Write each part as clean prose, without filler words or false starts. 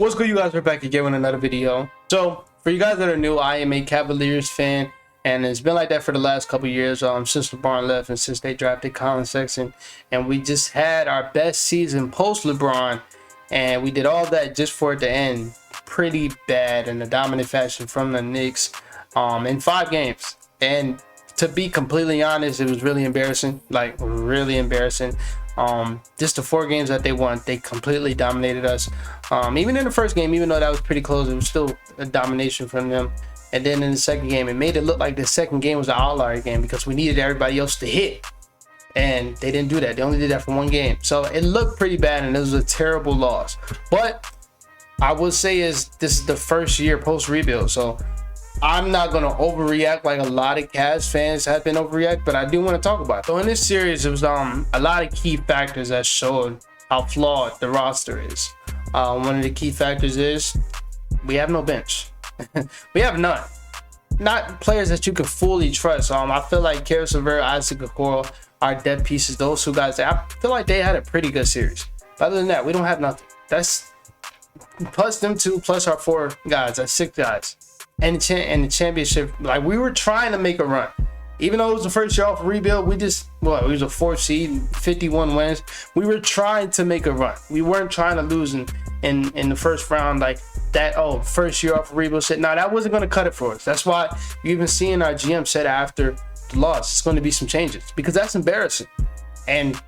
What's good, you guys? We're back again with another video. So for you guys that are new, I am a Cavaliers fan, and it's been like that for the last couple years since LeBron left and since they drafted Colin Sexton, and we just had our best season post LeBron, and we did all that just for it to end pretty bad in a dominant fashion from the Knicks in 5 games. And to be completely honest, it was really embarrassing, like really embarrassing. Just the 4 games that they won, they completely dominated us. Even in the first game, even though that was pretty close, it was still a domination from them. And then in the second game, it made it look like the second game was an outlier game because we needed everybody else to hit, and they didn't do that. They only did that for 1 game, so it looked pretty bad, and it was a terrible loss. But I would say this is the first year post rebuild, so I'm not going to overreact like a lot of Cavs fans have been overreact, but I do want to talk about it. So in this series, it was a lot of key factors that showed how flawed the roster is. One of the key factors is we have no bench. We have none. Not players that you can fully trust. I feel like Caris LeVert, Isaac Okoro, our depth pieces, those 2 guys, I feel like they had a pretty good series. But other than that, we don't have nothing. That's plus them 2, plus our 4 guys. That's 6 guys. And the championship, like, we were trying to make a run, even though it was the first year off rebuild. We just, well, it was a 4th seed, 51 wins. We were trying to make a run. We weren't trying to lose in the first round like that. Oh, first year off rebuild shit. Now that wasn't going to cut it for us. That's why you even seeing our GM said after the loss, it's going to be some changes, because that's embarrassing. And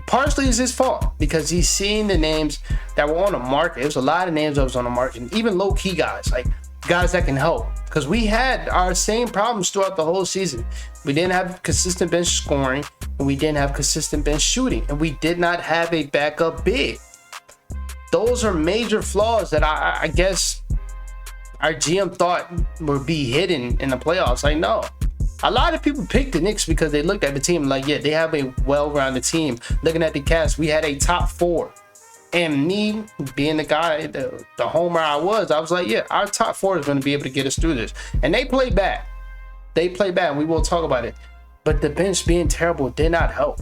partially it's his fault, because he's seeing the names that were on the market. It was a lot of names that was on the market, and even low key guys, like guys that can help, because we had our same problems throughout the whole season. We didn't have consistent bench scoring, and we didn't have consistent bench shooting, and we did not have a backup big. Those are major flaws that I guess our GM thought would be hidden in the playoffs. Like, no, a lot of people picked the Knicks because they looked at the team like, yeah, they have a well-rounded team. Looking at the cast, we had a top 4. And me being the guy, the homer I was like, yeah, our top 4 is going to be able to get us through this. And they played bad. They played bad, and we will talk about it. But the bench being terrible did not help.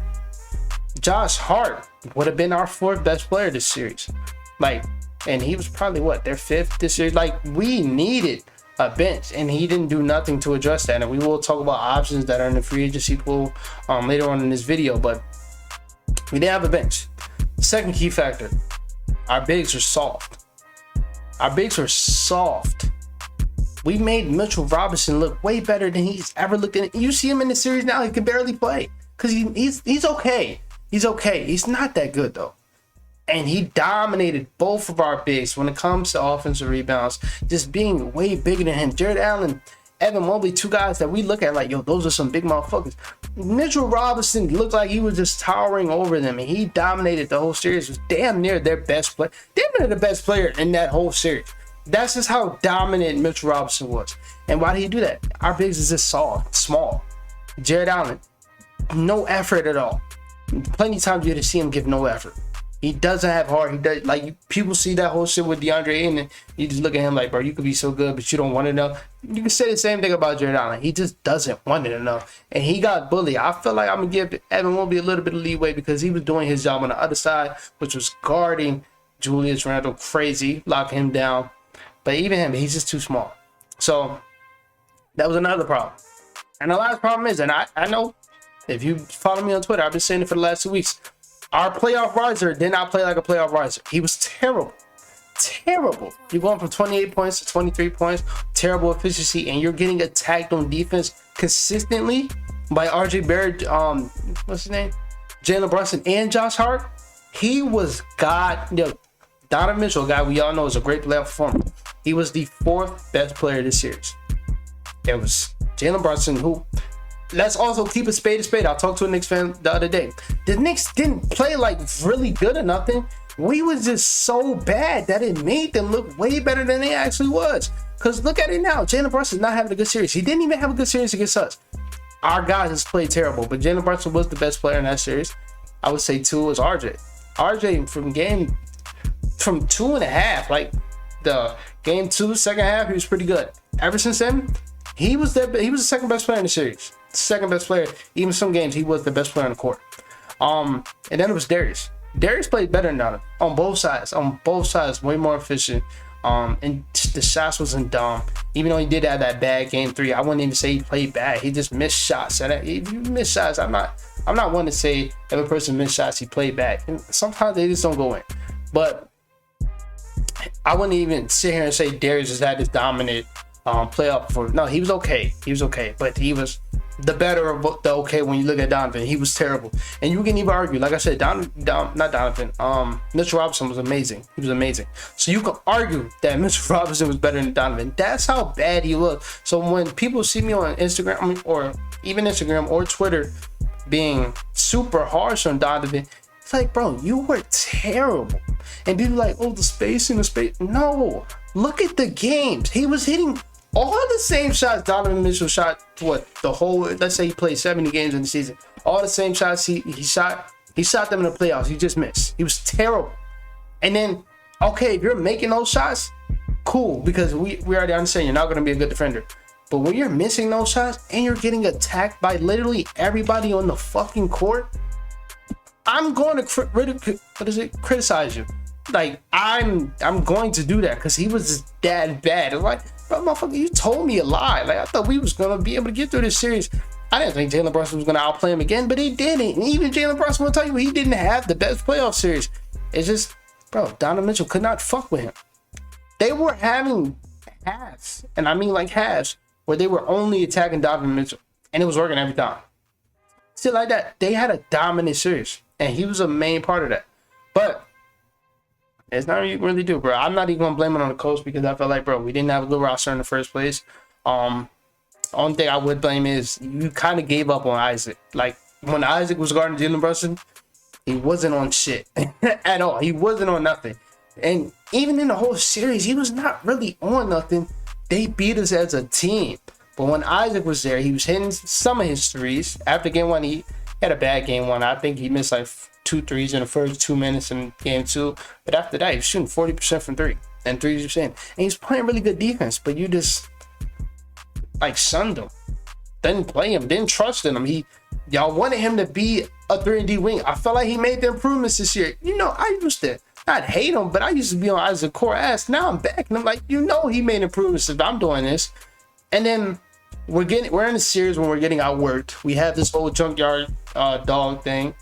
Josh Hart would have been our 4th best player this series. Like, and he was probably, what, their 5th this series? Like, we needed a bench, and he didn't do nothing to address that. And we will talk about options that are in the free agency pool later on in this video. But we didn't have a bench. Second key factor, our bigs are soft. Our bigs are soft. We made Mitchell Robinson look way better than he's ever looked in. You see him in the series now, he can barely play because he's okay. He's okay. He's not that good though. And he dominated both of our bigs when it comes to offensive rebounds, just being way bigger than him. Jared Allen, Evan Mobley, 2 guys that we look at like, yo, those are some big motherfuckers. Mitchell Robinson looked like he was just towering over them, and he dominated the whole series. Was damn near their best player. Damn near the best player in that whole series. That's just how dominant Mitchell Robinson was. And why did he do that? Our bigs is just small. Jared Allen, no effort at all. Plenty of times you had to see him give no effort. He doesn't have heart. He does, like, people see that whole shit with DeAndre Ayton, and you just look at him like, bro, you could be so good, but you don't want it enough. You can say the same thing about Jared Allen. He just doesn't want it enough, and he got bullied. I feel like I'm gonna give Evan Mobley a little bit of leeway because he was doing his job on the other side, which was guarding Julius Randle crazy, locking him down. But even him, he's just too small. So that was another problem. And the last problem is, and I know if you follow me on Twitter, I've been saying it for the last 2 weeks. Our playoff riser did not play like a playoff riser. He was terrible. Terrible. You're going from 28 points to 23 points. Terrible efficiency. And you're getting attacked on defense consistently by RJ Barrett, what's his name? Jalen Brunson and Josh Hart. He was Donovan Mitchell, a guy we all know is a great playoff performer. He was the 4th best player this series. It was Jalen Brunson, who, let's also keep a spade a spade. I talked to a Knicks fan the other day. The Knicks didn't play like really good or nothing. We was just so bad that it made them look way better than they actually was. Because look at it now. Jalen Brunson's not having a good series. He didn't even have a good series against us. Our guys just played terrible. But Jalen Brunson was the best player in that series. I would say 2 was RJ. RJ from 2.5, like the game 2, second half, he was pretty good. Ever since then, he was the 2nd best player in the series. 2nd best player. Even some games, he was the best player on the court. And then it was Darius. Darius played better than Donovan on both sides. On both sides, way more efficient. And the shots wasn't dumb. Even though he did have that bad game 3, I wouldn't even say he played bad. He just missed shots. And if you miss shots, I'm not one to say if a person missed shots, he played bad. And sometimes they just don't go in. But I wouldn't even sit here and say Darius just had this dominant playoff performance. No, he was okay. He was okay, but he was the better of the okay when you look at Donovan. He was terrible. And you can even argue, like I said, Mitchell Robinson was amazing. He was amazing. So you can argue that Mitchell Robinson was better than Donovan. That's how bad he looked. So when people see me on Instagram, or even Instagram or Twitter, being super harsh on Donovan, it's like, bro, you were terrible. And people like, oh, the space. No, look at the games. He was hitting all the same shots Donovan Mitchell shot. The whole, let's say he played 70 games in the season. All the same shots he shot them in the playoffs. He just missed. He was terrible. And then, okay, if you're making those shots, cool, because we already understand you're not going to be a good defender. But when you're missing those shots and you're getting attacked by literally everybody on the fucking court, I'm going to criticize you. Like, I'm going to do that because he was just that bad. It's like, bro, motherfucker, you told me a lie. Like, I thought we was going to be able to get through this series. I didn't think Jalen Brunson was going to outplay him again, but he didn't. And even Jalen Brunson will tell you he didn't have the best playoff series. It's just, bro, Donovan Mitchell could not fuck with him. They were having halves, and I mean like halves, where they were only attacking Donovan Mitchell, and it was working every time. Shit like that. They had a dominant series, and he was a main part of that. But it's not what you really do, bro. I'm not even gonna blame it on the coach because I felt like, bro, we didn't have a good roster in the first place. Only thing I would blame is you kind of gave up on Isaac. Like, when Isaac was guarding Jalen Brunson, he wasn't on shit at all. He wasn't on nothing. And even in the whole series, he was not really on nothing. They beat us as a team. But when Isaac was there, he was hitting some of his threes. After game 1, he had a bad game 1. I think he missed like 2 threes in the first 2 minutes in game 2. But after that, he was shooting 40% from 3. And 3%. And he's playing really good defense. But you just, like, shunned him. Didn't play him. Didn't trust in him. Y'all wanted him to be a 3-and-D wing. I felt like he made the improvements this year. You know, I used to not hate him, but I used to be on Isaac core ass. Now I'm back. And I'm like, you know, he made improvements if I'm doing this. And then we're in a series when we're getting outworked. We have this whole junkyard dog thing.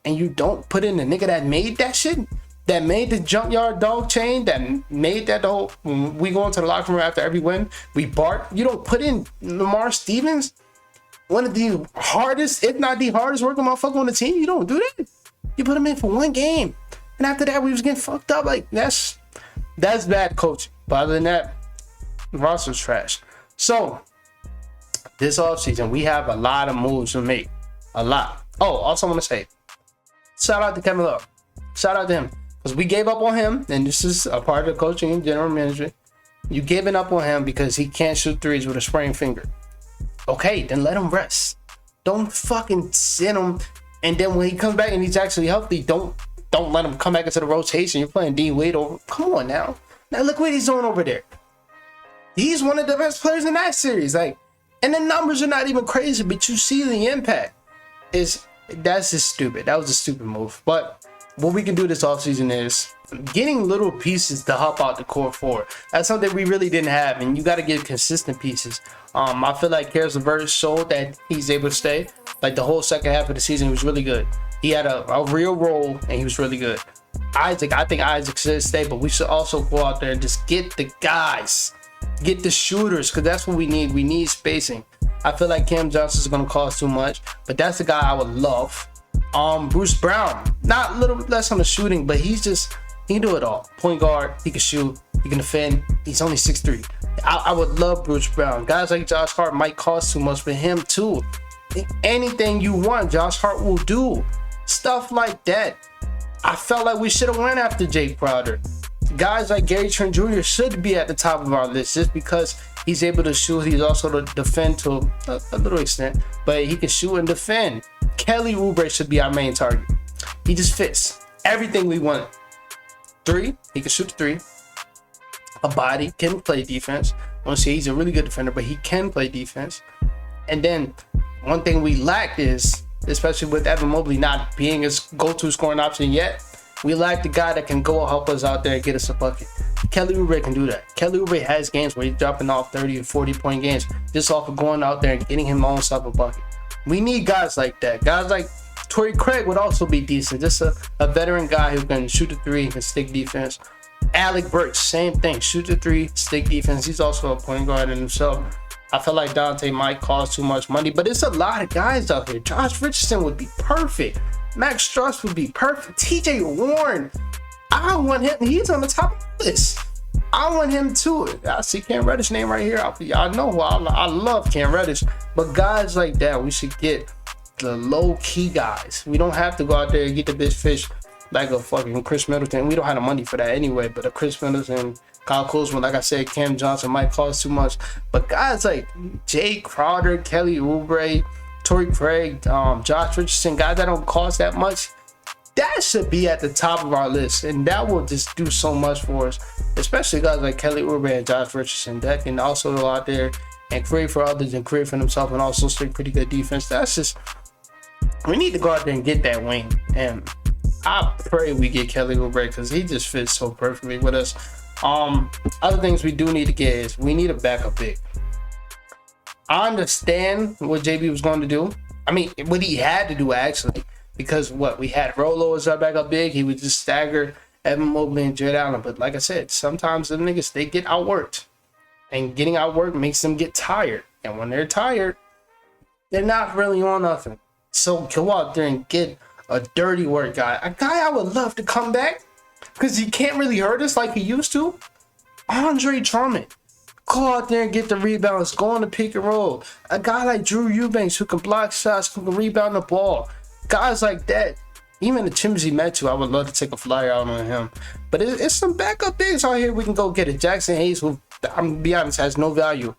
And you don't put in the nigga that made that shit, that made the junkyard dog chain, that made that the whole, when we go into the locker room after every win, we bark. You don't put in Lamar Stevens, one of the hardest, if not the hardest working motherfucker on the team. You don't do that. You put him in for 1 game. And after that, we was getting fucked up. Like, that's bad coaching. But other than that, the roster's trash. So, this offseason, we have a lot of moves to make. A lot. Oh, also want to say, shout out to Kevin Love. Shout out to him. Because we gave up on him, and this is a part of the coaching and general management. You giving up on him because he can't shoot threes with a sprained finger. Okay, then let him rest. Don't fucking sit him. And then when he comes back and he's actually healthy, don't let him come back into the rotation. You're playing D Wade over. Come on now. Now look what he's doing over there. He's one of the best players in that series. Like, and the numbers are not even crazy, but you see the impact. That's just stupid. That was a stupid move. But what we can do this offseason is getting little pieces to help out the core forward. That's something we really didn't have, and you got to get consistent pieces. I feel like Karis LeVert showed that he's able to stay. Like, the whole second half of the season, he was really good. He had a real role, and he was really good. I think Isaac should stay, but we should also go out there and just get the guys, get the shooters, because that's what we need. We need spacing. I feel like Cam Johnson is going to cost too much, but that's the guy I would love. Bruce Brown, not a little less on the shooting, but he can do it all. Point guard, he can shoot, he can defend. He's only 6'3". I would love Bruce Brown. Guys like Josh Hart might cost too much for him too. Anything you want, Josh Hart will do. Stuff like that. I felt like we should have went after Jake Crowder. Guys like Gary Trent Jr. should be at the top of our list just because he's able to shoot. He's also to defend to a little extent, but he can shoot and defend. Kelly Oubre should be our main target. He just fits everything we want. 3, he can shoot the 3. A body, can play defense. I want to say he's a really good defender, but he can play defense. And then one thing we lacked is especially with Evan Mobley not being his go-to scoring option yet. We lack the guy that can go help us out there and get us a bucket. Kelly Oubre can do that. Kelly Oubre has games where he's dropping off 30 or 40-point games just off of going out there and getting him own self a bucket. We need guys like that. Guys like Torrey Craig would also be decent. Just a veteran guy who can shoot the three and can stick defense. Alec Burks, same thing. Shoot the three, stick defense. He's also a point guard in himself. I feel like Dante might cost too much money, but it's a lot of guys out here. Josh Richardson would be perfect. Max Strus would be perfect. TJ Warren, I want him. He's on the top of the list. I want him too. I see Cam Reddish name right here. Y'all know who I love Cam Reddish. But guys like that, we should get the low-key guys. We don't have to go out there and get the big fish like a fucking Chris Middleton. We don't have the money for that anyway. But a Chris Middleton, Kyle Kuzma, like I said, Cam Johnson might cost too much. But guys like Jay Crowder, Kelly Oubre, Torrey Craig, Josh Richardson, guys that don't cost that much, that should be at the top of our list, and that will just do so much for us, especially guys like Kelly Oubre and Josh Richardson that can also go out there and create for others and create for themselves and also stay pretty good defense. That's just, we need to go out there and get that wing, and I pray we get Kelly Oubre because he just fits so perfectly with us. Other things we do need to get is we need a backup big. I understand what JB was going to do. I mean, what he had to do actually, because we had Rolo as our backup big. He would just stagger Evan Mobley and Jared Allen. But like I said, sometimes the niggas, they get outworked, and getting outworked makes them get tired. And when they're tired, they're not really on nothing. So go out there and get a dirty work guy, a guy I would love to come back because he can't really hurt us like he used to. Andre Drummond. Go out there and get the rebounds. Go on the pick and roll. A guy like Drew Eubanks who can block shots, who can rebound the ball. Guys like that. Even the Chimsy Metu, I would love to take a flyer out on him. But it's some backup bigs out here we can go get it. Jackson Hayes, who, I'm going to be honest, has no value.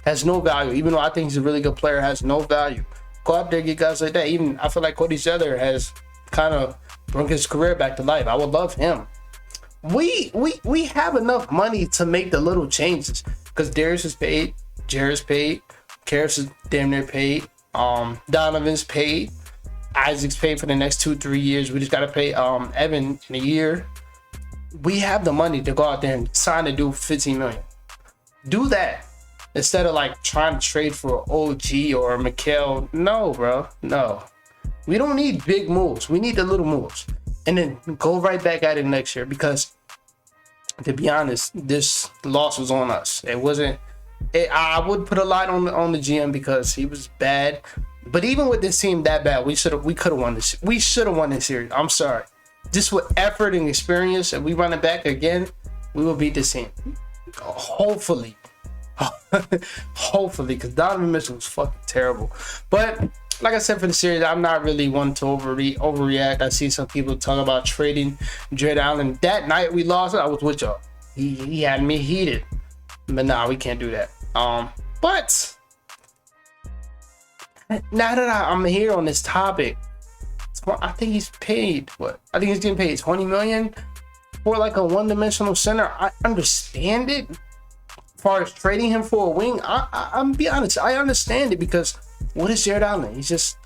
Has no value. Even though I think he's a really good player, has no value. Go out there and get guys like that. Even I feel like Cody Zeller has kind of brought his career back to life. I would love him. We have enough money to make the little changes. Because Darius is paid, Jared's paid, Karras is damn near paid, Donovan's paid, Isaac's paid for the next 2-3 years. We just gotta pay Evan in a year. We have the money to go out there and sign a dude $15 million. Do that instead of like trying to trade for OG or Mikal. No, bro, no. We don't need big moves. We need the little moves, and then go right back at it next year because. To be honest, this loss was on us. It wasn't. I would put a lot on the GM because he was bad. But even with this team that bad, we could have won this. We should have won this series. I'm sorry. Just with effort and experience, and we run it back again, we will beat this team. Hopefully, hopefully, because Donovan Mitchell was fucking terrible. But like I said for the series, I'm not really one to overreact. I see some people talk about trading Jared Allen. That night we lost, I was with y'all. He had me heated. But nah, we can't do that. But now that I'm here on this topic, I think he's paid what? I think he's getting paid $20 million for like a one-dimensional center. I understand it. As far as trading him for a wing, I'm be honest, I understand it because what is Jared Allen? He's just,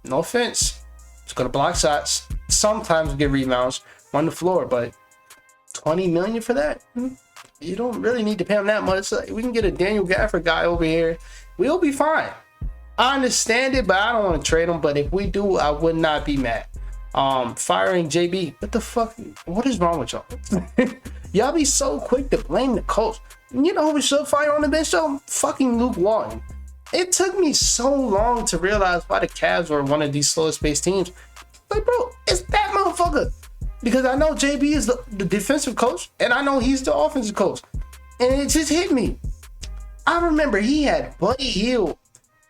no offense, he's gonna block shots, sometimes get rebounds, run the floor, but $20 million for that? You don't really need to pay him that much. We can get a Daniel Gafford guy over here. We'll be fine. I understand it, but I don't want to trade him. But if we do, I would not be mad. Firing JB, what the fuck? What is wrong with y'all? Y'all be so quick to blame the coach. You know who we should fire on the bench though? Fucking Luke Walton. It took me so long to realize why the Cavs were one of these slowest paced teams. Like, bro, it's that motherfucker. Because I know JB is the defensive coach, and I know he's the offensive coach. And it just hit me. I remember he had Buddy Hield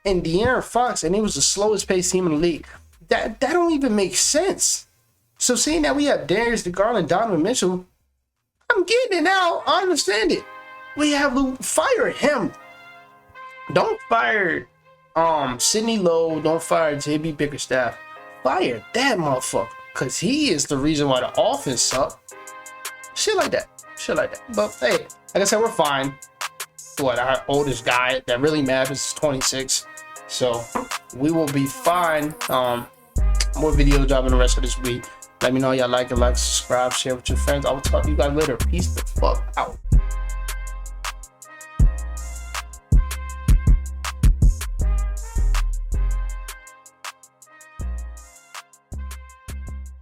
and De'Aaron Fox, and it was the slowest paced team in the league. That don't even make sense. So seeing that we have Darius DeGarland, Donovan Mitchell, I'm getting it now. I understand it. We have Luke. Fire him. Don't fire Sidney Lowe. Don't fire JB Bickerstaff. Fire that motherfucker. Because he is the reason why the offense sucked. Shit like that. But hey, like I said, we're fine. What, our oldest guy that really matters is 26. So we will be fine. More videos dropping the rest of this week. Let me know y'all like it, subscribe, share with your friends. I will talk to you guys later. Peace the fuck out.